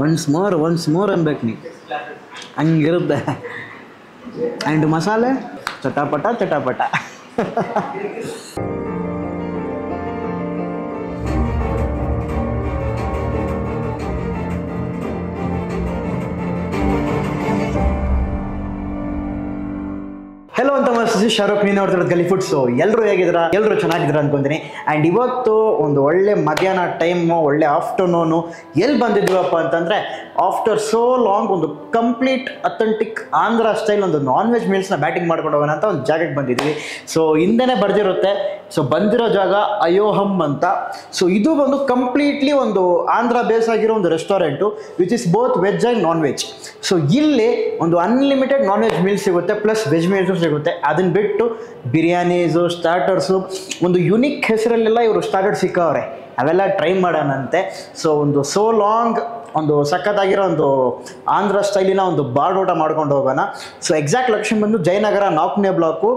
Once more ಅನ್ಬೇಕು ನೀ ಹಂಗಿರುತ್ತೆ. And ಮಸಾಲೆ ಚಟಾಪಟ ಚಟಾಪಟ. ಹೆಲೋ ಅಂತ ಶಾರುಖ್, ನೀನು ನೋಡ್ತಿರೋದು ಗಲಿ ಫುಡ್. ಸೊ ಎಲ್ಲರೂ ಹೇಗಿದ್ದೀರಾ? ಎಲ್ಲರೂ ಚೆನ್ನಾಗಿದ್ದೀರಾ ಅನ್ಕೊಂತೀನಿ. ಆ್ಯಂಡ್ ಇವತ್ತು ಒಂದು ಒಳ್ಳೆ ಮಧ್ಯಾಹ್ನ ಟೈಮು, ಒಳ್ಳೆ ಆಫ್ಟರ್ನೂನು ಎಲ್ಲಿ ಬಂದಿದ್ದೀವಪ್ಪ ಅಂತಂದರೆ, ಆಫ್ಟರ್ ಸೋ ಲಾಂಗ್ ಒಂದು ಕಂಪ್ಲೀಟ್ ಅಥೆಂಟಿಕ್ ಆಂಧ್ರ ಸ್ಟೈಲ್ ಒಂದು ನಾನ್ ವೆಜ್ ಮೀಲ್ಸ್ನ ಬ್ಯಾಟಿಂಗ್ ಮಾಡ್ಕೊಂಡು ಹೋಗೋಣ ಅಂತ ಒಂದು ಜಾಗಕ್ಕೆ ಬಂದಿದ್ದೀವಿ. ಸೊ ಹಿಂದೆನೇ ಬರ್ದಿರುತ್ತೆ. ಸೊ ಬಂದಿರೋ ಜಾಗ ಅಯೋಹಮ್ ಅಂತ. ಸೊ ಇದು ಒಂದು ಕಂಪ್ಲೀಟ್ಲಿ ಒಂದು ಆಂಧ್ರ ಬೇಸ್ ಆಗಿರೋ ಒಂದು restaurant which is both veg and non veg. So ಇಲ್ಲಿ ಒಂದು ಅನ್ಲಿಮಿಟೆಡ್ ನಾನ್ ವೆಜ್ ಮೀಲ್ಸ್ ಸಿಗುತ್ತೆ, ಪ್ಲಸ್ ವೆಜ್ ಮೀಲ್ಸು ಸಿಗುತ್ತೆ. ಅದನ್ನು ಬಿಟ್ಟು ಬಿರಿಯಾನೀಸು, ಸ್ಟಾರ್ಟರ್ಸು, ಒಂದು ಯುನಿಕ್ ಹೆಸರಲ್ಲೆಲ್ಲ ಇವರು ಸ್ಟಾರ್ಟರ್ ಸಿಕ್ಕವ್ರೆ, ಅವೆಲ್ಲ ಟ್ರೈ ಮಾಡೋಣಂತೆ. ಸೊ ಒಂದು ಸೋ ಲಾಂಗ್ ಒಂದು ಸಖತ್ತಾಗಿರೋ ಒಂದು ಆಂಧ್ರ ಸ್ಟೈಲಿನ ಒಂದು ಬಾಡೂಟ ಮಾಡ್ಕೊಂಡು ಹೋಗೋಣ. ಸೊ ಎಕ್ಸಾಕ್ಟ್ ಲೊಕೇಶನ್ ಬಂದು ಜಯನಗರ 4ನೇ ಬ್ಲಾಕು.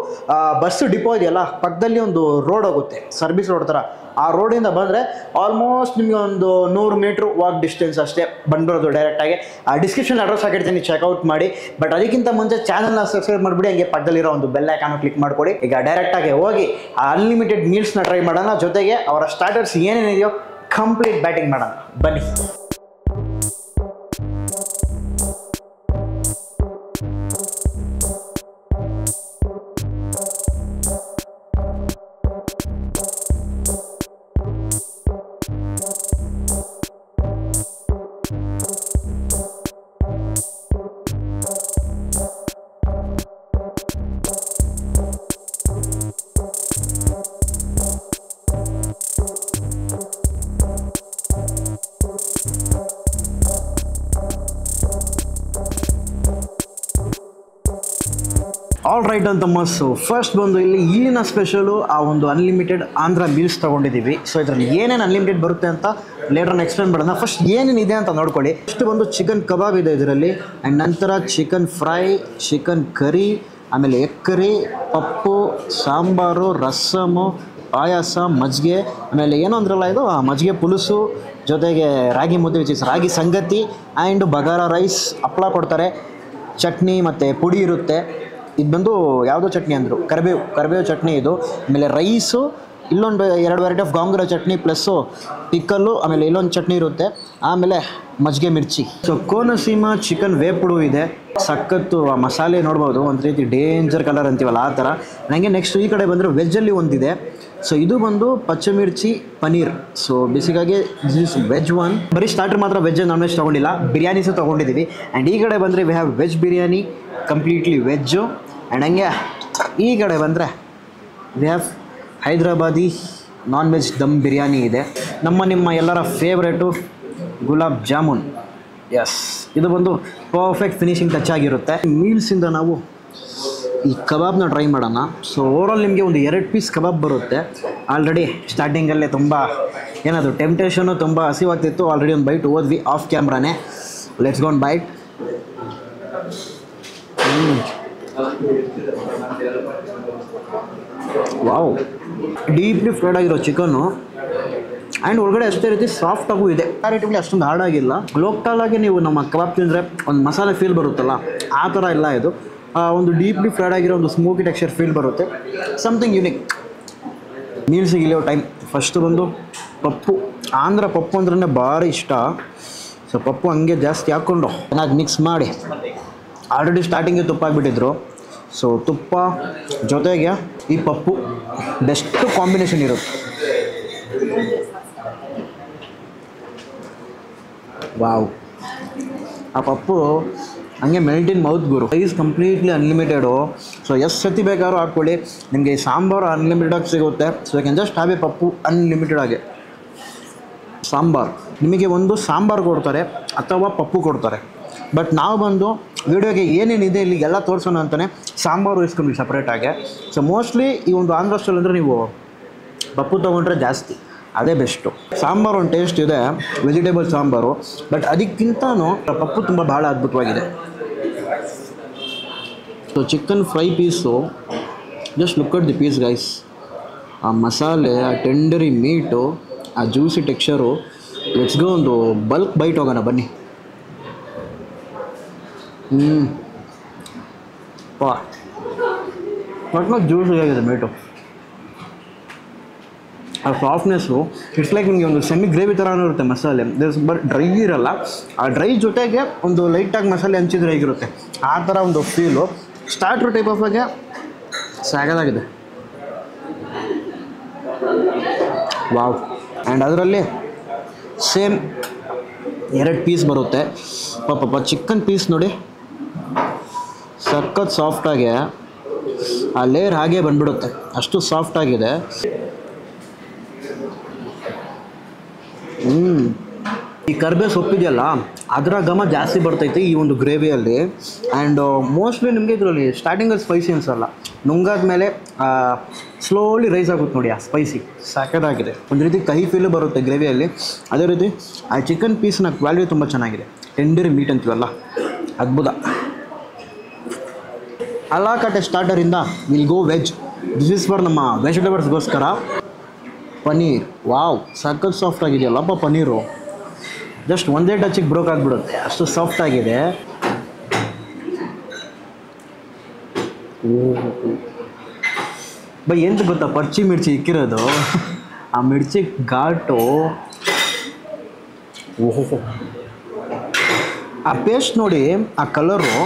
ಬಸ್ಸು ಡಿಪೋ ಇದೆಯಲ್ಲ, ಪಕ್ಕದಲ್ಲಿ ಒಂದು ರೋಡ್ ಹೋಗುತ್ತೆ, ಸರ್ವಿಸ್ ರೋಡ್ ಥರ. ಆ ರೋಡಿಂದ ಬಂದರೆ ಆಲ್ಮೋಸ್ಟ್ ನಿಮಗೆ ಒಂದು 100 ಮೀಟ್ರ್ ವಾಕ್ ಡಿಸ್ಟೆನ್ಸ್ ಅಷ್ಟೇ ಬಂದ್ಬಿಡೋದು ಡೈರೆಕ್ಟಾಗಿ. ಆ ಡಿಸ್ಕ್ರಿಪ್ಷನ್ ಅಡ್ರೆಸ್ ಹಾಕಿರ್ತೀನಿ, ಚೆಕ್ಔಟ್ ಮಾಡಿ. ಬಟ್ ಅದಕ್ಕಿಂತ ಮುಂಚೆ ಚಾನಲ್ನ ಸಬ್ಸ್ಕ್ರೈಬ್ ಮಾಡಿಬಿಡಿ, ಹಂಗೆ ಪಕ್ಕದಲ್ಲಿರೋ ಒಂದು ಬೆಲ್ ಐಕಾನ್ ಕ್ಲಿಕ್ ಮಾಡಿಕೊಡಿ. ಈಗ ಡೈರೆಕ್ಟಾಗಿ ಹೋಗಿ ಆ ಅನ್ಲಿಮಿಟೆಡ್ ಮೀಲ್ಸ್ನ ಟ್ರೈ ಮಾಡೋಣ, ಜೊತೆಗೆ ಅವರ ಸ್ಟಾರ್ಟರ್ಸ್ ಏನೇನಿದೆಯೋ ಕಂಪ್ಲೀಟ್ ಬ್ಯಾಟಿಂಗ್ ಮಾಡೋಣ, ಬನ್ನಿ. ಆಲ್ ರೈಟ್ ಅಂತ ಮಸ್ಸು. ಫಸ್ಟ್ ಬಂದು ಇಲ್ಲಿನ ಸ್ಪೆಷಲು ಆ ಒಂದು ಅನ್ಲಿಮಿಟೆಡ್ ಆಂಧ್ರ ಮೀಲ್ಸ್ ತೊಗೊಂಡಿದ್ದೀವಿ. ಸೊ ಇದರಲ್ಲಿ ಏನೇನು ಅನ್ಲಿಮಿಟೆಡ್ ಬರುತ್ತೆ ಅಂತ ಲೇಟರ್ನ ಎಕ್ಸ್ಪ್ಲೇನ್ ಮಾಡೋಣ. ಫಸ್ಟ್ ಏನೇನಿದೆ ಅಂತ ನೋಡ್ಕೊಳ್ಳಿ. ಫಸ್ಟ್ ಬಂದು ಚಿಕನ್ ಕಬಾಬ್ ಇದೆ ಇದರಲ್ಲಿ, ಆ್ಯಂಡ್ ನಂತರ ಚಿಕನ್ ಫ್ರೈ, ಚಿಕನ್ ಕರಿ, ಆಮೇಲೆ ಎಗ್ ಕರಿ, ಪಪ್ಪು, ಸಾಂಬಾರು, ರಸಮು, ಪಾಯಸ, ಮಜ್ಜಿಗೆ, ಆಮೇಲೆ ಏನೋ ಅಂದ್ರಲ್ಲ ಇದು ಮಜ್ಜಿಗೆ ಪುಲುಸು, ಜೊತೆಗೆ ರಾಗಿ ಮುದ್ದೆ ವಿಚ್ ಇಸ್ ರಾಗಿ ಸಂಗತಿ, ಆ್ಯಂಡ್ ಬಗಾರ ರೈಸ್, ಹಪ್ಪಳ ಕೊಡ್ತಾರೆ, ಚಟ್ನಿ ಮತ್ತು ಪುಡಿ ಇರುತ್ತೆ. ಇದು ಬಂದು ಯಾವುದೋ ಚಟ್ನಿ ಅಂದರು, ಕರಿಬೇವು ಚಟ್ನಿ ಇದು. ಆಮೇಲೆ ರೈಸು, ಇಲ್ಲೊಂದು 2 ವೆರೈಟಿ ಆಫ್ ಗಾಂಗ್ರ ಚಟ್ನಿ, ಪ್ಲಸ್ಸು ಪಿಕ್ಕಲ್ಲು, ಆಮೇಲೆ ಇಲ್ಲೊಂದು ಚಟ್ನಿ ಇರುತ್ತೆ, ಆಮೇಲೆ ಮಜ್ಜಿಗೆ ಮಿರ್ಚಿ. ಸೊ ಕೋನಸೀಮಾ ಚಿಕನ್ ವೇಪುಡು ಇದೆ, ಸಖತ್ತು. ಆ ಮಸಾಲೆ ನೋಡ್ಬೋದು, ಒಂದು ರೀತಿ ಡೇಂಜರ್ ಕಲರ್ ಅಂತೀವಲ್ಲ ಆ ಥರ. ನನಗೆ ನೆಕ್ಸ್ಟ್ ಈ ಕಡೆ ಬಂದರೆ ವೆಜ್ಜಲ್ಲಿ ಒಂದಿದೆ. ಸೊ ಇದು ಬಂದು ಪಚ್ಚಮಿರ್ಚಿ ಪನೀರ್. ಸೊ ಬೇಸಿಕಾಗಿ ದಿಸ್ ಇಸ್ ವೆಜ್ ಒನ್. ಬರೀ ಸ್ಟಾರ್ಟರ್ ಮಾತ್ರ ವೆಜ್ ನಾನ್ ವೆಜ್ ತೊಗೊಂಡಿಲ್ಲ, ಬಿರಿಯಾನೀಸು ತೊಗೊಂಡಿದ್ದೀವಿ. ಆ್ಯಂಡ್ ಈ ಕಡೆ ಬಂದರೆ we have veg biryani, completely veg. And ಹಂಗೆ ಈ ಕಡೆ ಬಂದರೆ we have Hyderabadi non veg dum biryani ಇದೆ. ನಿಮ್ಮ ಎಲ್ಲರ ಫೇವ್ರೇಟು ಗುಲಾಬ್ ಜಾಮೂನ್. ಎಸ್, ಇದು ಬಂದು ಪರ್ಫೆಕ್ಟ್ ಫಿನಿಶಿಂಗ್ ಟಚ್ ಆಗಿರುತ್ತೆ. ಮೀಲ್ಸಿಂದ ನಾವು ಈ ಕಬಾಬ್ನ ಟ್ರೈ ಮಾಡೋಣ. ಸೊ ಓವರಾಲ್ ನಿಮಗೆ ಒಂದು 2 ಪೀಸ್ ಕಬಾಬ್ ಬರುತ್ತೆ. ಆಲ್ರೆಡಿ ಸ್ಟಾರ್ಟಿಂಗಲ್ಲೇ ತುಂಬ ಏನದು ಟೆಂಪ್ಟೇಷನು, ತುಂಬ ಹಸಿವಾಗ್ತಿತ್ತು. ಆಲ್ರೆಡಿ ಒಂದು ಬೈಟ್ ಹೋದ್ವಿ ಆಫ್ ಕ್ಯಾಮ್ರಾನೇ. Let's go on bite. Wow, deeply fried ಆಗಿರೋ ಚಿಕನ್ನು, ಆ್ಯಂಡ್ ಒಳಗಡೆ ಅಷ್ಟೇ ರೀತಿ ಸಾಫ್ಟಾಗೂ ಇದೆ. ಕ್ವಾಲಿಟಿಲಿ ಅಷ್ಟೊಂದು ಹಾರ್ಡಾಗಿಲ್ಲ. ಲೋಕಲಾಗಿ ನೀವು ನಮ್ಮ ಕಬಾಬ್ ತಿಂದರೆ ಒಂದು ಮಸಾಲೆ ಫೀಲ್ ಬರುತ್ತಲ್ಲ, ಆ ಥರ ಇಲ್ಲ ಇದು. ಒಂದು ಡೀಪ್ಲಿ ಫ್ರೈಡ್ ಆಗಿರೋ ಒಂದು ಸ್ಮೋಕಿ ಟೆಕ್ಸ್ಚರ್ ಫೀಲ್ ಬರುತ್ತೆ, ಸಮಥಿಂಗ್ ಯುನಿಕ್. ಮೀಲ್ಸಿಗೆ ಇಲ್ಲಿಯೋ ಟೈಮ್. ಫಸ್ಟು ಬಂದು ಪಪ್ಪು. ಆಂಧ್ರ ಪಪ್ಪು ಅಂದ್ರೇ ಭಾರಿ ಇಷ್ಟ. ಸೊ ಪಪ್ಪು ಹಂಗೆ ಜಾಸ್ತಿ ಹಾಕ್ಕೊಂಡು ಚೆನ್ನಾಗಿ ಮಿಕ್ಸ್ ಮಾಡಿ, ಆಲ್ರೆಡಿ ಸ್ಟಾರ್ಟಿಂಗ್ಗೆ ತುಪ್ಪ ಹಾಕ್ಬಿಟ್ಟಿದ್ರು. ಸೊ ತುಪ್ಪ ಜೊತೆಗೆ ಈ ಪಪ್ಪು ಬೆಸ್ಟ್ ಕಾಂಬಿನೇಷನ್ ಇರುತ್ತೆ. ವಾವ್, ಆ ಪಪ್ಪು ಹಂಗೆ ಮೆಲ್ಟ್ ಇನ್ ಮೌತ್ ಗುರು. Rice completely unlimited. ಸೊ ಎಷ್ಟು ಸತಿ ಬೇಕಾದ್ರೂ ಹಾಕ್ಕೊಳ್ಳಿ, ನಿಮಗೆ ಈ ಸಾಂಬಾರು ಅನ್ಲಿಮಿಟೆಡಾಗಿ ಸಿಗುತ್ತೆ. So you can just have a pappu unlimited ಆಗಿ. ಸಾಂಬಾರು ನಿಮಗೆ ಒಂದು ಸಾಂಬಾರು ಕೊಡ್ತಾರೆ ಅಥವಾ ಪಪ್ಪು ಕೊಡ್ತಾರೆ. ಬಟ್ ನಾವು ಬಂದು ವೀಡಿಯೋಗೆ ಏನೇನಿದೆ ಇಲ್ಲಿಗೆಲ್ಲ ತೋರಿಸೋಣ ಅಂತಲೇ ಸಾಂಬಾರು ಇಸ್ಕೊಂಡ್ವಿ ಸಪ್ರೇಟಾಗೆ. ಸೊ ಮೋಸ್ಟ್ಲಿ ಈ ಒಂದು ಆಂಧ್ರ ಸ್ಟೈಲ್ ಅಂದರೆ ನೀವು ಪಪ್ಪು ತೊಗೊಂಡ್ರೆ ಜಾಸ್ತಿ, ಅದೇ ಬೆಸ್ಟು. ಸಾಂಬಾರು ಒಂದು ಟೇಸ್ಟ್ ಇದೆ, ವೆಜಿಟೇಬಲ್ ಸಾಂಬಾರು. ಬಟ್ ಅದಕ್ಕಿಂತನೂ ಪಪ್ಪು ತುಂಬ ಭಾಳ ಅದ್ಭುತವಾಗಿದೆ. So chicken fry piece, just look at the piece guys. ಆ ಮಸಾಲೆ, ಆ ಟೆಂಡರಿ ಮೀಟು, ಆ ಜ್ಯೂಸಿ ಟೆಕ್ಸ್ಚರು. ಲೆಟ್ಸ್ ಗೋ ಒಂದು ಬಲ್ಕ್ ಬೈಟ್ ಹೋಗೋಣ ಬನ್ನಿ. ಹ್ಞೂ ಪಾ ಒಟ್ಟು ಜ್ಯೂಸಿ ಆಗಿದೆ ಮೀಟು. ಆ ಸಾಫ್ಟ್ನೆಸ್ಸು ಇಟ್ಸ್ ಲೈಕ್ ನಿಮಗೆ ಒಂದು ಸೆಮಿ ಗ್ರೇವಿ ಥರನೂ ಇರುತ್ತೆ ಮಸಾಲೆ, ಬಟ್ ಡ್ರೈ ಇರಲ್ಲ. ಆ ಡ್ರೈ ಜೊತೆಗೆ ಒಂದು ಲೈಟಾಗಿ ಮಸಾಲೆ ಹಂಚಿದ್ರೆ ಹೇಗಿರುತ್ತೆ ಆ ಥರ ಒಂದು ಫೀಲು. ಸ್ಟಾರ್ಟ್ರ್ ಟೈಪ್ ಆಫ್ ಆಗಿ ಸಾಕಾಗಿದೆ. ವಾವ್. ಆ್ಯಂಡ್ ಅದರಲ್ಲಿ ಸೇಮ್ 2 ಪೀಸ್ ಬರುತ್ತೆ. ಪಾಪ ಚಿಕನ್ ಪೀಸ್ ನೋಡಿ ಸಖತ್ ಸಾಫ್ಟಾಗಿ ಆ ಲೇಯರ್ ಹಾಗೆ ಬಂದ್ಬಿಡುತ್ತೆ, ಅಷ್ಟು ಸಾಫ್ಟಾಗಿದೆ. ಈ ಕರ್ಬೇ ಸೊಪ್ಪಿದೆಯಲ್ಲ ಅದರ ಘಮ ಜಾಸ್ತಿ ಬರ್ತೈತೆ ಈ ಒಂದು ಗ್ರೇವಿಯಲ್ಲಿ. ಆ್ಯಂಡ್ ಮೋಸ್ಟ್ಲಿ ನಿಮಗೆ ಇದರಲ್ಲಿ ಸ್ಟಾರ್ಟಿಂಗಲ್ಲಿ ಸ್ಪೈಸಿ ಅನಿಸಲ್ಲ, ನುಂಗಾದ ಮೇಲೆ ಸ್ಲೋಲಿ ರೈಸ್ ಆಗುತ್ತೆ ನೋಡಿ ಆ ಸ್ಪೈಸಿ. ಸಾಕಾಗಿದೆ, ಒಂದು ರೀತಿ ಕಹಿ ಫೀಲು ಬರುತ್ತೆ ಗ್ರೇವಿಯಲ್ಲಿ. ಅದೇ ರೀತಿ ಆ ಚಿಕನ್ ಪೀಸ್ನ ಕ್ವಾಲಿಟಿ ತುಂಬ ಚೆನ್ನಾಗಿದೆ, ಟೆಂಡರ್ ಮೀಟ್ ಅಂತೀವಲ್ಲ, ಅದ್ಭುತ. ಅಲಾ ಕಟ್ಟೆ ಸ್ಟಾರ್ಟರಿಂದ will go veg. This is for ನಮ್ಮ ವೆಜಿಟೇಬಲ್ಸ್ಗೋಸ್ಕರ. ಪನ್ನೀರ್, ವಾವ್ ಸಖತ್ ಸಾಫ್ಟ್ ಆಗಿದೆಯಲ್ಲಪ್ಪ ಪನ್ನೀರು. ಜಸ್ಟ್ ಒಂದೇ ಟಚಿಗೆ ಬ್ರೋಕ್ ಆಗಿಬಿಡುತ್ತೆ, ಅಷ್ಟು ಸಾಫ್ಟಾಗಿದೆ. ಬೈ ಎಂತ ಗೊತ್ತಾ, ಪರ್ಚಿ ಮಿರ್ಚಿ ಇಕ್ಕಿರೋದು, ಆ ಮಿರ್ಚಿ ಘಾಟು. ಓಹೋ, ಆ ಪೇಸ್ಟ್ ನೋಡಿ, ಆ ಕಲರು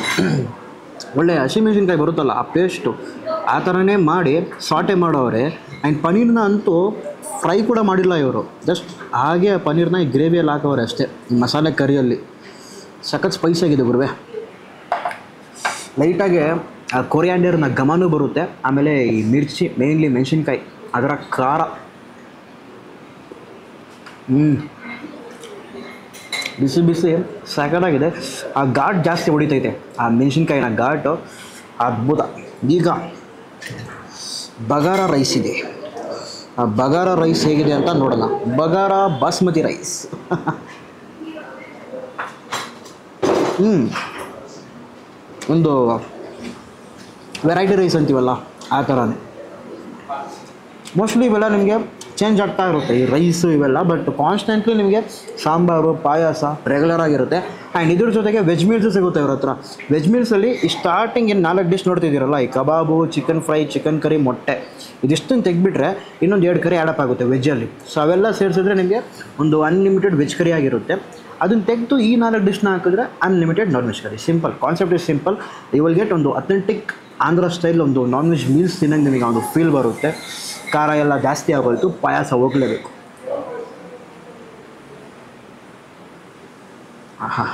ಒಳ್ಳೆ ಹಸಿಮೆಣಸಿನ್ಕಾಯಿ ಬರುತ್ತಲ್ಲ ಆ ಪೇಸ್ಟು ಆ ಥರನೇ ಮಾಡಿ ಸಾಟೆ ಮಾಡೋರೆ. ಆ್ಯಂಡ್ ಪನ್ನೀರ್ನ ಅಂತೂ ಫ್ರೈ ಕೂಡ ಮಾಡಿಲ್ಲ ಇವರು, ಜಸ್ಟ್ ಹಾಗೆ ಪನ್ನೀರ್ನ ಈ ಗ್ರೇವಿಯಲ್ಲಿ ಹಾಕೋರೆ ಅಷ್ಟೇ, ಮಸಾಲೆ ಕರಿಯಲ್ಲಿ. ಸಖತ್ ಸ್ಪೈಸಿ ಆಗಿದೆ ಗುರುವೆ. ಲೈಟಾಗಿ ಆ ಕೊರಿಯಾಂಡರ್ನ ಘಮನೂ ಬರುತ್ತೆ, ಆಮೇಲೆ ಈ ಮಿರ್ಚಿ, ಮೇನ್ಲಿ ಮೆಣಸಿನ್ಕಾಯಿ ಅದರ ಖಾರ. ಬಿಸಿ ಬಿಸಿ ಸಖತ್ತಾಗಿದೆ. ಆ ಘಾಟ್ ಜಾಸ್ತಿ ಹೊಡಿತೈತೆ, ಆ ಮೆಣಸಿನ್ಕಾಯಿನ ಘಾಟು ಅದ್ಭುತ. ಈಗ ಬಗಾರ ರೈಸ್ ಇದೆ, ಆ ಬಗಾರ ರೈಸ್ ಹೇಗಿದೆ ಅಂತ ನೋಡೋಣ. ಬಗಾರ ಬಾಸ್ಮತಿ ರೈಸ್. ಒಂದು ವೆರೈಟಿ ರೈಸ್ ಅಂತೀವಲ್ಲ ಆ ಥರನೇ. ಮೋಸ್ಟ್ಲಿ ಇವೆಲ್ಲ ನಿಮಗೆ ಚೇಂಜ್ ಆಗ್ತಾ ಇರುತ್ತೆ ಈ ರೈಸು ಇವೆಲ್ಲ, ಬಟ್ ಕಾನ್ಸ್ಟೆಂಟ್ಲಿ ನಿಮಗೆ ಸಾಂಬಾರು ಪಾಯಸ ರೆಗ್ಯುಲರ್ ಆಗಿರುತ್ತೆ. ಆ್ಯಂಡ್ ಇದ್ರ ಜೊತೆಗೆ ವೆಜ್ ಮೀಲ್ಸು ಸಿಗುತ್ತೆ ಇವ್ರ ಹತ್ರ. ವೆಜ್ ಮೀಲ್ಸಲ್ಲಿ ಈ ಸ್ಟಾರ್ಟಿಂಗ್ ಏನು 4 ಡಿಶ್ ನೋಡ್ತಿದ್ದೀರಲ್ಲ, ಈ ಕಬಾಬು, ಚಿಕನ್ ಫ್ರೈ, ಚಿಕನ್ ಕರಿ, ಮೊಟ್ಟೆ, ಇದಿಷ್ಟನ್ನು ತೆಗೆದ್ಬಿಟ್ರೆ ಇನ್ನೊಂದು 2 ಕರಿ ಆ್ಯಡಪ್ ಆಗುತ್ತೆ ವೆಜ್ಜಲ್ಲಿ. ಸೊ ಅವೆಲ್ಲ ಸೇರಿಸಿದ್ರೆ ನಿಮಗೆ ಒಂದು ಅನ್ಲಿಮಿಟೆಡ್ ವೆಜ್ ಕರಿ ಆಗಿರುತ್ತೆ. ಅದನ್ನು ತೆಗೆದು ಈ 4 ಡಿಶ್ನ ಹಾಕಿದ್ರೆ unlimited non veg curry. Simple concept is simple. You will get ಒಂದು ಅಥೆಂಟಿಕ್ ಆಂಧ್ರ ಸ್ಟೈಲ್ ಒಂದು ನಾನ್ ವೆಜ್ ಮೀಲ್ಸ್ ತಿನ್ನಂಗೆ ನಿಮಗೆ ಒಂದು ಫೀಲ್ ಬರುತ್ತೆ. ಖಾರ ಎಲ್ಲ ಜಾಸ್ತಿ ಆಗೋಯ್ತು, ಪಾಯಸ ಹೋಗಲೇಬೇಕು. ಆಹಾ,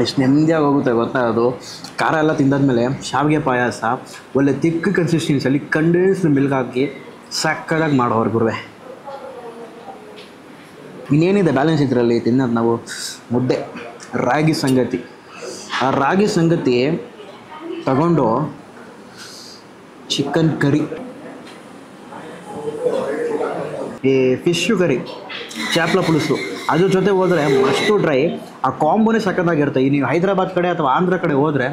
ಎಷ್ಟು ನೆಮ್ಮದಿಯಾಗಿ ಹೋಗುತ್ತೆ ಗೊತ್ತಾ ಅದು. ಖಾರ ಎಲ್ಲ ತಿಂದಾದ್ಮೇಲೆ ಶಾವಿಗೆ ಪಾಯಸ ಒಳ್ಳೆ ತಿಕ್ಕ ಕನ್ಸಿಸ್ಟೆನ್ಸಿಯಲ್ಲಿ ಕಂಡೆನ್ಸ್ಡ್ ಮಿಲ್ಕ್ ಹಾಕಿ ಸಕ್ಕದಾಗಿ ಮಾಡೋರು ಗುರುವೆ. ಇನ್ನೇನಿದೆ ಬ್ಯಾಲೆನ್ಸ್ ಇದರಲ್ಲಿ ತಿನ್ನೋದು ನಾವು? ಮುದ್ದೆ, ರಾಗಿ ಸಂಗತಿ. ಆ ರಾಗಿ ಸಂಗತಿ ತಗೊಂಡು ಚಿಕನ್ ಕರಿ, ಈ ಫಿಶ್ಶು ಕರಿ, ಚಾಪ್ಲ ಪುలుసు ಅದ್ರ ಜೊತೆ ಹೋದರೆ ಮಸ್ಟು ಡ್ರೈ. ಆ ಕಾಂಬೋನೇ ಸಖತ್ತಾಗಿರುತ್ತೆ. ಈ ನೀವು ಹೈದರಾಬಾದ್ ಕಡೆ ಅಥವಾ ಆಂಧ್ರ ಕಡೆ ಹೋದರೆ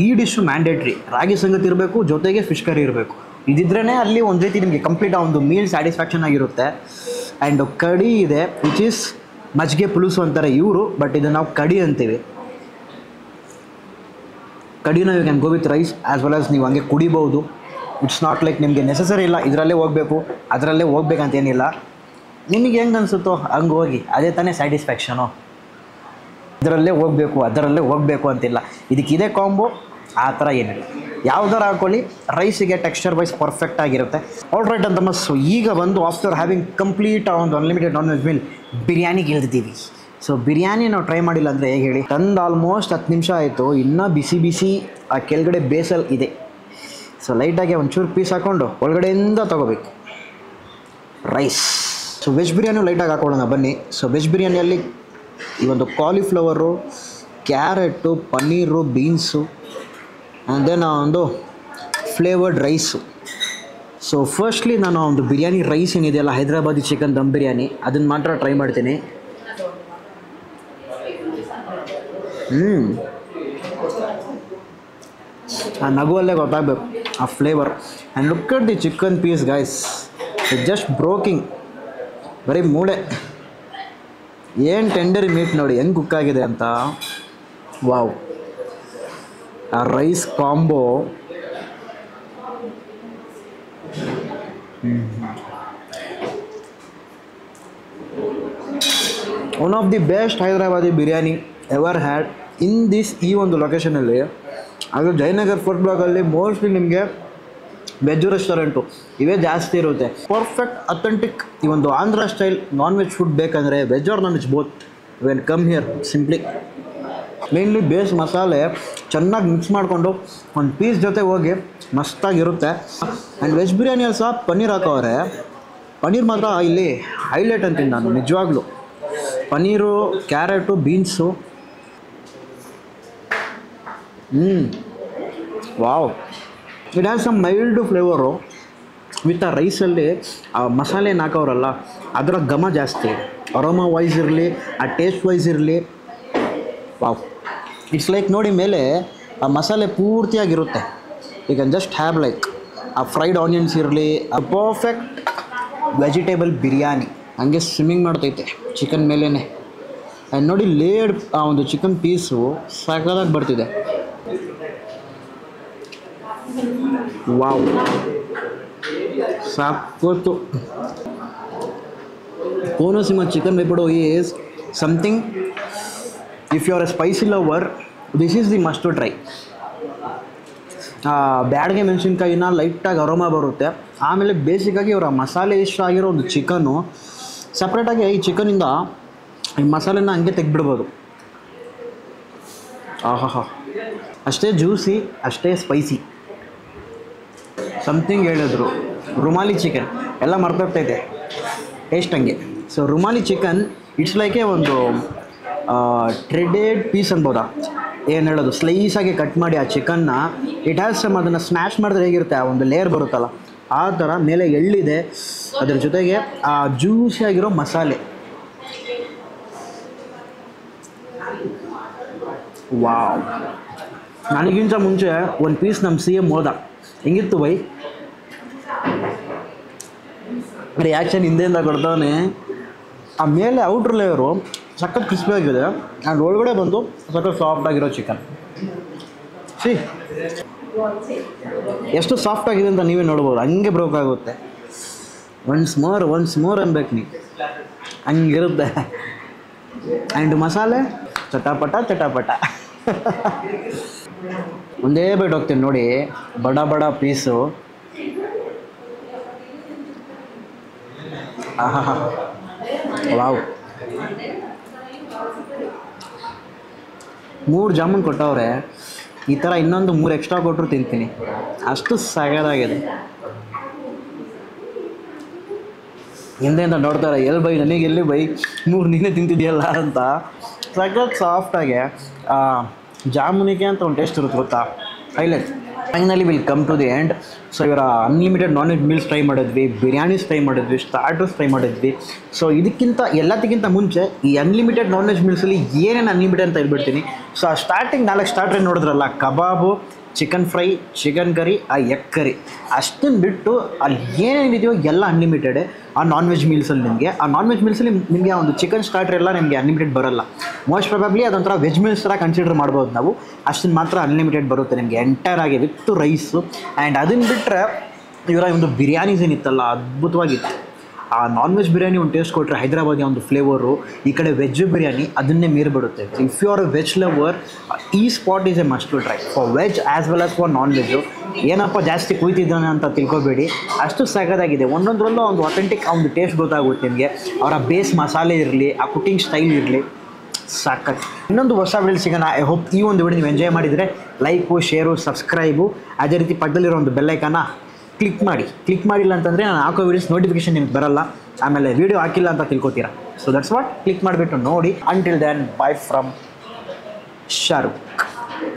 ಈ ಡಿಶ್ಶು ಮ್ಯಾಂಡೇಟ್ರಿ. ರಾಗಿ ಸಂಗತಿ ಇರಬೇಕು, ಜೊತೆಗೆ ಫಿಶ್ ಕರಿ ಇರಬೇಕು. ಇದಿದ್ರೇ ಅಲ್ಲಿ ಒಂದು ರೀತಿ ನಿಮಗೆ ಕಂಪ್ಲೀಟ್ ಒಂದು ಮೀಲ್ ಸ್ಯಾಟಿಸ್ಫ್ಯಾಕ್ಷನ್ ಆಗಿರುತ್ತೆ. ಆ್ಯಂಡ್ ಕಡಿ ಇದೆ, ವಿಚ್ ಈಸ್ ಮಜ್ಜಿಗೆ ಪುలుసు ಅಂತಾರೆ ಇವರು, ಬಟ್ ಇದನ್ನು ನಾವು ಕಡಿ ಅಂತೀವಿ. ಕಡಿನ you can go with rice as well as ನೀವು ಹಂಗೆ ಕುಡಿಬೋದು. ಇಟ್ಸ್ ನಾಟ್ ಲೈಕ್ ನಿಮಗೆ ನೆಸಸರಿ ಇಲ್ಲ ಇದರಲ್ಲೇ ಹೋಗಬೇಕು ಅದರಲ್ಲೇ ಹೋಗ್ಬೇಕಂತೇನಿಲ್ಲ. ನಿಮಗೆ ಹೆಂಗೆ ಅನಿಸುತ್ತೋ ಹಂಗೆ ಹೋಗಿ, ಅದೇ ತಾನೇ ಸ್ಯಾಟಿಸ್ಫ್ಯಾಕ್ಷನು. ಇದರಲ್ಲೇ ಹೋಗಬೇಕು ಅದರಲ್ಲೇ ಹೋಗಬೇಕು ಅಂತಿಲ್ಲ. ಇದಕ್ಕಿದೆ ಕಾಂಬೋ ಆ ಥರ ಏನಿಲ್ಲ, ಯಾವ್ದಾರು ಹಾಕ್ಕೊಳ್ಳಿ. ರೈಸಿಗೆ ಟೆಕ್ಸ್ಚರ್ ವೈಸ್ ಪರ್ಫೆಕ್ಟ್ ಆಗಿರುತ್ತೆ. ಆಲ್ ರೈಟ್ ಅಂತ ಮಸ್ಸು. ಈಗ ಬಂದು ಆಫ್ಟರ್ ಹ್ಯಾವಿಂಗ್ ಕಂಪ್ಲೀಟ್ ಒಂದು ಅನ್ಲಿಮಿಟೆಡ್ ನಾನ್ ವೆಜ್ ಮೀಲ್ ಬಿರಿಯಾನಿಗೆ ಇಳಿದಿದ್ದೀವಿ. ಸೊ ಬಿರಿಯಾನಿ ನಾವು ಟ್ರೈ ಮಾಡಿಲ್ಲ ಅಂದರೆ ಹೇಗೆ ಹೇಳಿ? ತಂದು ಆಲ್ಮೋಸ್ಟ್ 10 ನಿಮಿಷ ಆಯಿತು, ಇನ್ನೂ ಬಿಸಿ ಬಿಸಿ ಆ ಕೆಳಗಡೆ ಬೇಸಲ್ ಇದೆ. ಸೊ ಲೈಟಾಗಿ ಒಂಚೂರು ಪೀಸ್ ಹಾಕ್ಕೊಂಡು ಒಳಗಡೆಯಿಂದ ತೊಗೋಬೇಕು ರೈಸ್. ಸೊ ವೆಜ್ ಬಿರಿಯಾನಿ ಲೈಟಾಗಿ ಹಾಕೊಳ್ಳೋಣ ಬನ್ನಿ. ಸೊ ವೆಜ್ ಬಿರಿಯಾನಿಯಲ್ಲಿ ಈ ಒಂದು cauliflower, carrot, paneer, beans and then ಒಂದು ಫ್ಲೇವರ್ಡ್ ರೈಸು. ಸೊ ಫಸ್ಟ್ಲಿ ನಾನು ಒಂದು ಬಿರಿಯಾನಿ ರೈಸ್ ಏನಿದೆಯಲ್ಲ, ಹೈದರಾಬಾದಿ ಚಿಕನ್ ದಮ್ ಬಿರಿಯಾನಿ, ಅದನ್ನು ಮಾತ್ರ ಟ್ರೈ ಮಾಡ್ತೀನಿ. ಆ ನಗುವಲ್ಲೇ ಗೊತ್ತಾಗಬೇಕು ಆ flavour. And look at the chicken piece guys, it just broking. ಬರೀ ಮೂಳೆ, ಏನು ಟೆಂಡರ್ ಮೀಟ್ ನೋಡಿ ಹೆಂಗೆ ಕುಕ್ ಆಗಿದೆ ಅಂತ. ವಾವ್, ಆ rice combo one of the best Hyderabadi biryani ever had in this ಈ ಒಂದು ಲೊಕೇಶನಲ್ಲಿ. ಅದು ಜಯನಗರ್ ಫುಡ್ ಬ್ಲಾಗಲ್ಲಿ ಮೋಸ್ಟ್ಲಿ ನಿಮಗೆ ವೆಜ್ ರೆಸ್ಟೋರೆಂಟು ಇವೇ ಜಾಸ್ತಿ ಇರುತ್ತೆ. ಪರ್ಫೆಕ್ಟ್ ಅಥೆಂಟಿಕ್ ಈ ಒಂದು Andhra style non veg food ಬೇಕಂದರೆ veg or non veg both when come here simply. Mainly base masala ಚೆನ್ನಾಗಿ ಮಿಕ್ಸ್ ಮಾಡಿಕೊಂಡು ಒಂದು ಪೀಸ್ ಜೊತೆ ಹೋಗಿ ಮಸ್ತಾಗಿರುತ್ತೆ. ಆ್ಯಂಡ್ ವೆಜ್ ಬಿರಿಯಾನಿಯಲ್ಲಿ ಸಹ ಪನ್ನೀರ್ ಹಾಕೋರೆ. ಪನ್ನೀರ್ ಮಾತ್ರ ಇಲ್ಲಿ ಹೈಲೈಟ್ ಅಂತೀನಿ ನಾನು ನಿಜವಾಗ್ಲೂ. Paneer, carrot, beans. Wow, it has some mild flavour with ಆ ರೈಸಲ್ಲಿ ಆ ಮಸಾಲೆ ಹಾಕೋರಲ್ಲ ಅದರ ಘಮ ಜಾಸ್ತಿ. ಅರೋಮಾ ವೈಸ್ ಇರಲಿ, ಆ ಟೇಸ್ಟ್ ವೈಸ್ ಇರಲಿ, ವಾವ್. ಇಟ್ಸ್ ಲೈಕ್ ನೋಡಿ ಮೇಲೆ ಆ ಮಸಾಲೆ ಪೂರ್ತಿಯಾಗಿರುತ್ತೆ. You can just have like ಆ ಫ್ರೈಡ್ ಆನಿಯನ್ಸ್ ಇರಲಿ, ಆ ಪರ್ಫೆಕ್ಟ್ ವೆಜಿಟೇಬಲ್ ಬಿರಿಯಾನಿ ಹಂಗೆ ಸ್ವಿಮ್ಮಿಂಗ್ ಮಾಡ್ತೈತೆ ಚಿಕನ್ ಮೇಲೇ. ಆ್ಯಂಡ್ ನೋಡಿ ಲೇಡ್ ಆ ಒಂದು ಚಿಕನ್ ಪೀಸು ಸಾಕಾಗಿ ಬರ್ತಿದೆ. ವಾವ್, ಸಾಕೋತು. ಕೋನಸೀಮ ಚಿಕನ್ ವೆಪಡೋ is something. If you are a spicy lover, this is the must to try. Byadgi ಮೆಣಸಿನ್ಕಾಯಿನ ಲೈಟಾಗಿ ಅರೋಮಾ ಬರುತ್ತೆ. ಆಮೇಲೆ ಬೇಸಿಕಾಗಿ ಅವರ ಮಸಾಲೆ ಇಷ್ಟ ಆಗಿರೋ ಒಂದು ಚಿಕನ್ನು ಸಪ್ರೇಟಾಗಿ ಈ ಚಿಕನಿಂದ ಈ ಮಸಾಲೆನ ಹಂಗೆ ತೆಗ್ದುಬಿಡ್ಬೋದು. ಆಹಾ, ಅಷ್ಟೇ ಜ್ಯೂಸಿ, ಅಷ್ಟೇ ಸ್ಪೈಸಿ. ಸಮಥಿಂಗ್ ಹೇಳಿದ್ರು ರುಮಾಲಿ ಚಿಕನ್ ಎಲ್ಲ ಮರ್ತೋಗ್ತೈತೆ ಟೇಸ್ಟ್ ಹಂಗೆ. So rumali chicken it's like ಒಂದು ಟ್ರೆಡೆಡ್ ಪೀಸ್ ಅನ್ಬೋದಾ, ಏನು ಹೇಳೋದು, ಸ್ಲೈಸಾಗಿ ಕಟ್ ಮಾಡಿ ಆ ಚಿಕನ್ನ ಇಟ್ ಹ್ಯಾಸ್ ಸಮ್, ಅದನ್ನು ಸ್ಮ್ಯಾಶ್ ಮಾಡಿದ್ರೆ ಹೇಗಿರುತ್ತೆ ಆ ಒಂದು ಲೇಯರ್ ಬರುತ್ತಲ್ಲ ಆ ಥರ ಮೇಲೆ ಎಳ್ಳಿದೆ, ಅದ್ರ ಜೊತೆಗೆ ಆ ಜ್ಯೂಸಿಯಾಗಿರೋ ಮಸಾಲೆ. ವಾವ್. ನನಗಿಂತ ಮುಂಚೆ ಒಂದು ಪೀಸ್ ನಮ್ಮ CM ಹೋದ, ಹೆಂಗಿತ್ತು ಬೈ ರಿಯಾಕ್ಷನ್ ಹಿಂದೆಯಿಂದ ಕೊಡ್ತಾನೆ. ಆ ಮೇಲೆ ಔಟ್ರ್ ಲೇಯರು ಸಖತ್ ಕ್ರಿಸ್ಪಿ ಆಗಿದೆ ಆ್ಯಂಡ್ ಒಳಗಡೆ ಬಂದು ಸಖತ್ ಸಾಫ್ಟ್ ಆಗಿರೋ ಚಿಕನ್. ಸಿ ಎಷ್ಟು ಸಾಫ್ಟ್ ಆಗಿದೆ ಅಂತ ನೀವೇ ನೋಡ್ಬೋದು, ಹಂಗೆ ಬ್ರೋಕ್ ಆಗುತ್ತೆ. ಒನ್ಸ್ ಮೋರ್ ಅನ್ಬೇಕು ನೀ, ಹಂಗಿರುತ್ತೆ. ಆ್ಯಂಡ್ ಮಸಾಲೆ ಚಟಾಪಟ ಒಂದೇ ಬೈಟ್ ಹೋಗ್ತೀನಿ ನೋಡಿ, ಬಡ ಪೀಸು. ಆಹಾ, ವಾವ್. 3 ಜಾಮೂನ್ ಕೊಟ್ಟವ್ರೆ, ಈ ಥರ ಇನ್ನೊಂದು 3 ಎಕ್ಸ್ಟ್ರಾ ಕೊಟ್ಟರು ತಿಂತೀನಿ, ಅಷ್ಟು ಸಗದಾಗಿದೆ. ಹಿಂದೆಯಿಂದ ನೋಡ್ತಾರೆ ಎಲ್ಲಿ ಬೈ ನನಗೆ ಎಲ್ಲಿ ಬೈ 3 ನೀನೇ ತಿಂತಿದೆಯಲ್ಲ ಅಂತ. ಸಖತ್ ಸಾಫ್ಟಾಗೆ ಜಾಮೂನಿಗೆ ಅಂತ ಒಂದು ಟೇಸ್ಟ್ ಇರುತ್ತೆ ಗೊತ್ತಾ, highlight. Finally will come to the end. So ಇವರ unlimited non veg meals try ಮಾಡಿದ್ವಿ, ಬಿರಿಯಾನೀಸ್ ಟ್ರೈ ಮಾಡಿದ್ವಿ, ಸ್ಟಾರ್ಟರ್ಸ್ ಟ್ರೈ ಮಾಡಿದ್ವಿ. ಸೊ ಎಲ್ಲದಕ್ಕಿಂತ ಮುಂಚೆ ಈ ಅನ್ಲಿಮಿಟೆಡ್ ನಾನ್ ವೆಜ್ ಮೀಲ್ಸಲ್ಲಿ ಏನೇನು ಅನ್ಲಿಮಿಟೆಡ್ ಅಂತ ಹೇಳ್ಬಿಡ್ತೀನಿ. ಸೊ ಆ ಸ್ಟಾರ್ಟಿಂಗ್ 4 ಸ್ಟಾರ್ಟ್ರ್ ನೋಡಿದ್ರಲ್ಲ, ಕಬಾಬು, ಚಿಕನ್ ಫ್ರೈ, ಚಿಕನ್ ಕರಿ, ಆ ಎಗ್ ಕರಿ, ಅಷ್ಟನ್ನು ಬಿಟ್ಟು ಅಲ್ಲಿ ಏನೇನಿದೆಯೋ ಎಲ್ಲ ಅನ್ಲಿಮಿಟೆಡ್. ಆ ನಾನ್ ವೆಜ್ ಮೀಲ್ಸಲ್ಲಿ ನಿಮಗೆ ಆ ಒಂದು ಚಿಕನ್ ಸ್ಟಾರ್ಟರ್ ಎಲ್ಲ ನಿಮಗೆ ಅನ್ಲಿಮಿಟೆಡ್ ಬರೋಲ್ಲ. ಮೋಸ್ಟ್ ಪ್ರಾಬಬ್ಲಿ ಅದೊಂಥರ ವೆಜ್ ಮೀಲ್ಸ್ ಥರ ಕನ್ಸಿಡರ್ ಮಾಡ್ಬೋದು ನಾವು. ಅಷ್ಟನ್ನು ಮಾತ್ರ ಅನ್ಲಿಮಿಟೆಡ್ ಬರುತ್ತೆ ನಿಮಗೆ ಎಂಟೈರ್ ಆಗಿ ವಿತ್ ರೈಸು. ಆ್ಯಂಡ್ ಅದನ್ನು ಬಿಟ್ಟರೆ ಇವರ ಒಂದು ಬಿರಿಯಾನೀಸ್ ಏನಿತ್ತಲ್ಲ ಅದ್ಭುತವಾಗಿತ್ತು. ಆ ನಾನ್ ವೆಜ್ ಬಿರಿಯಾನಿ ಒಂದು ಟೇಸ್ಟ್ ಕೊಟ್ಟರೆ ಹೈದರಾಬಾದಿ ಒಂದು ಫ್ಲೇವರು, ಈ ಕಡೆ ವೆಜ್ ಬಿರಿಯಾನಿ ಅದನ್ನೇ ಮೀರಿಬಿಡುತ್ತೆ. If you are a veg lover, ಈ spot is a must to try for veg as well as for non veg. ಏನಪ್ಪ ಜಾಸ್ತಿ ಕುಯ್ತಿದ್ದಾನೆ ಅಂತ ತಿಳ್ಕೊಬೇಡಿ, ಅಷ್ಟು ಸಗದಾಗಿದೆ. ಒಂದೊಂದರಲ್ಲೂ ಒಂದು ಅಥೆಂಟಿಕ್ ಒಂದು ಟೇಸ್ಟ್ ಗೊತ್ತಾಗುತ್ತೆ ನಿಮಗೆ. ಅವರ ಬೇಸ್ ಮಸಾಲೆ ಇರಲಿ, ಆ ಕುಕಿಂಗ್ ಸ್ಟೈಲ್ ಇರಲಿ, ಸಾಕತ್ತು. ಇನ್ನೊಂದು ಹೊಸ ವಿಡಿಯೋ ಸಿಗೋಣ. ಐ ಹೋಪ್ ಈ ಒಂದು ವಿಡಿಯೋ ನೀವು ಎಂಜಾಯ್ ಮಾಡಿದರೆ ಲೈಕು, ಶೇರು, ಸಬ್ಸ್ಕ್ರೈಬು, ಅದೇ ರೀತಿ ಪಕ್ಕದಲ್ಲಿರೋ ಒಂದು ಬೆಲ್ಲೈಕನ್ನ ಕ್ಲಿಕ್ ಮಾಡಿಲ್ಲ ಅಂತಂದರೆ ನಾನು ಹಾಕೋ ವೀಡಿಯೋಸ್ ನೋಟಿಫಿಕೇಶನ್ ನಿಮ್ಗೆ ಬರಲ್ಲ, ಆಮೇಲೆ ವೀಡಿಯೋ ಹಾಕಿಲ್ಲ ಅಂತ ತಿಳ್ಕೊತೀರಾ. ಸೊ ದಟ್ಸ್ ವಾಟ್, ಕ್ಲಿಕ್ ಮಾಡಿಬಿಟ್ಟು ನೋಡಿ. Until then, bye from Shahrukh.